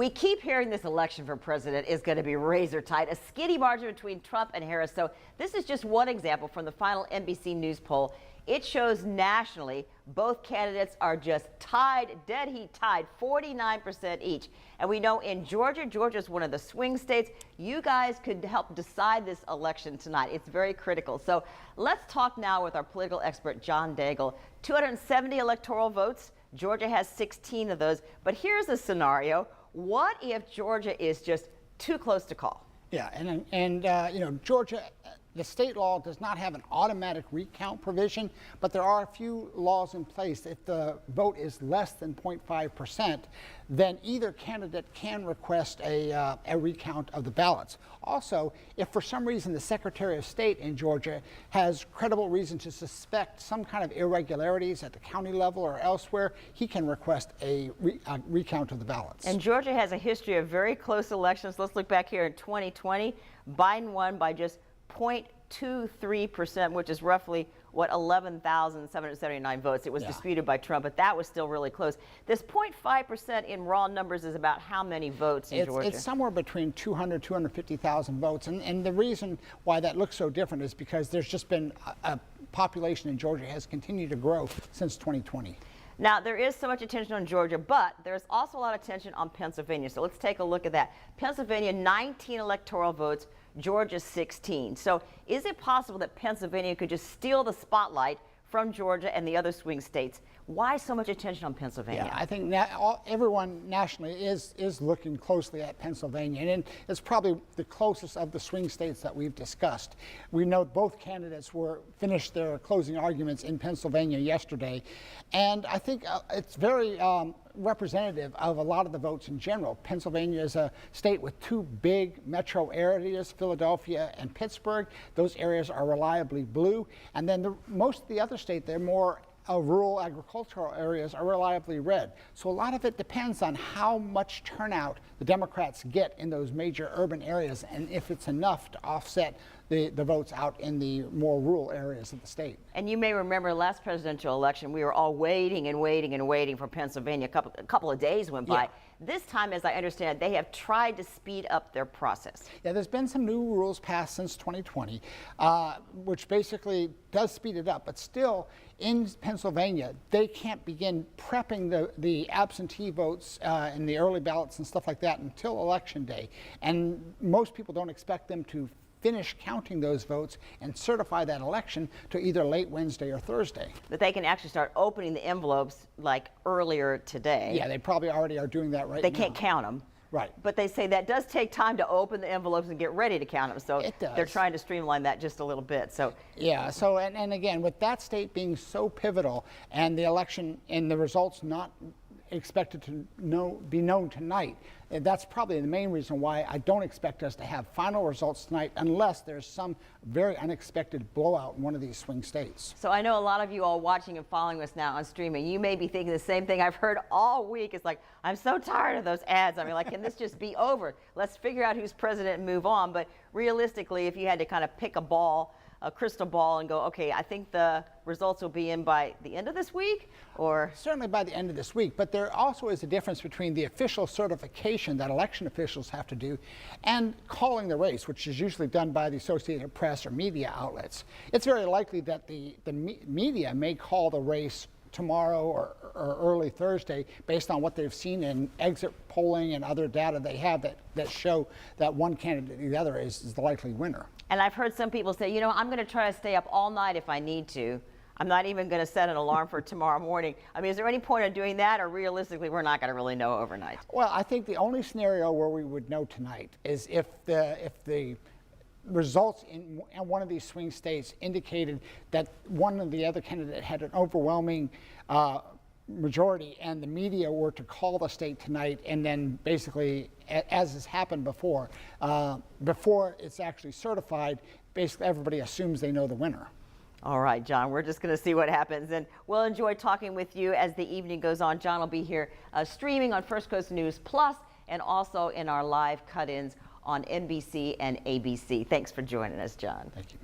We keep hearing this election for president is going to be razor tight, a skinny margin between Trump and Harris. So this is just one example from the final NBC News poll. It shows nationally both candidates are just tied, dead heat tied, 49% each. And we know in Georgia, Georgia's one of the swing states. You guys could help decide this election tonight. It's very critical. So let's talk now with our political expert, John Daigle. 270 electoral votes. Georgia has 16 of those. But here's a scenario. What if Georgia is just too close to call? Yeah, and Georgia, the state law does not have an automatic recount provision, but there are a few laws in place. If the vote is less than 0.5%, then either candidate can request a recount of the ballots. Also, if for some reason the Secretary of State in Georgia has credible reason to suspect some kind of irregularities at the county level or elsewhere, he can request a recount of the ballots. And Georgia has a history of very close elections. Let's look back here in 2020. Biden won by just 0.23%, which is roughly, 11,779 votes. It was disputed by Trump, but that was still really close. This 0.5% in raw numbers is about how many votes in Georgia? It's somewhere between 200, 250,000 votes. And the reason why that looks so different is because there's just been a population in Georgia has continued to grow since 2020. Now, there is so much attention on Georgia, but there's also a lot of attention on Pennsylvania. So let's take a look at that. Pennsylvania, 19 electoral votes, Georgia 16. So is it possible that Pennsylvania could just steal the spotlight from Georgia and the other swing states? Why so much attention on Pennsylvania? Yeah, I think everyone nationally is looking closely at Pennsylvania, and it's probably the closest of the swing states that we've discussed. We know both candidates finished their closing arguments in Pennsylvania yesterday, and I think it's very representative of a lot of the votes in general. Pennsylvania is a state with two big metro areas, Philadelphia and Pittsburgh. Those areas are reliably blue, and then most of the other state, they're more rural agricultural areas are reliably red. So a lot of it depends on how much turnout the Democrats get in those major urban areas and if it's enough to offset the votes out in the more rural areas of the state. And you may remember last presidential election, we were all waiting and waiting and waiting for Pennsylvania. A couple of days went by. This time, as I understand, they have tried to speed up their process. Yeah, there's been some new rules passed since 2020, which basically does speed it up. But still, in Pennsylvania, they can't begin prepping the absentee votes and the early ballots and stuff like that until Election Day. And most people don't expect them to finish counting those votes and certify that election to either late Wednesday or Thursday. But they can actually start opening the envelopes like earlier today. Yeah, they probably already are doing that right now. They can't count them. Right. But they say that does take time to open the envelopes and get ready to count them. So it does. They're trying to streamline that just a little bit. So yeah, so and again, with that state being so pivotal and the election and the results not expected to be known tonight, that's probably the main reason why I don't expect us to have final results tonight unless there's some very unexpected blowout in one of these swing states. So I know a lot of you all watching and following us now on streaming, you may be thinking the same thing I've heard all week. It's like, I'm so tired of those ads. I mean, like, can this just be over? Let's figure out who's president and move on. But realistically, if you had to kind of pick a crystal ball and go, okay, I think the results will be in by the end of this week, or? Certainly by the end of this week, but there also is a difference between the official certification that election officials have to do and calling the race, which is usually done by the Associated Press or media outlets. It's very likely that the media may call the race tomorrow or early Thursday based on what they've seen in exit polling and other data they have that show that one candidate or the other is the likely winner. And I've heard some people say, you know, I'm going to try to stay up all night if I need to. I'm not even going to set an alarm for tomorrow morning. I mean, is there any point in doing that, or realistically, we're not going to really know overnight? Well, I think the only scenario where we would know tonight is if the results in one of these swing states indicated that one of the other candidate had an overwhelming majority and the media were to call the state tonight and then basically, as has happened before it's actually certified, basically everybody assumes they know the winner. All right, John, we're just going to see what happens, and we'll enjoy talking with you as the evening goes on. John will be here streaming on First Coast News Plus and also in our live cut-ins on NBC and ABC. Thanks for joining us, John. Thank you.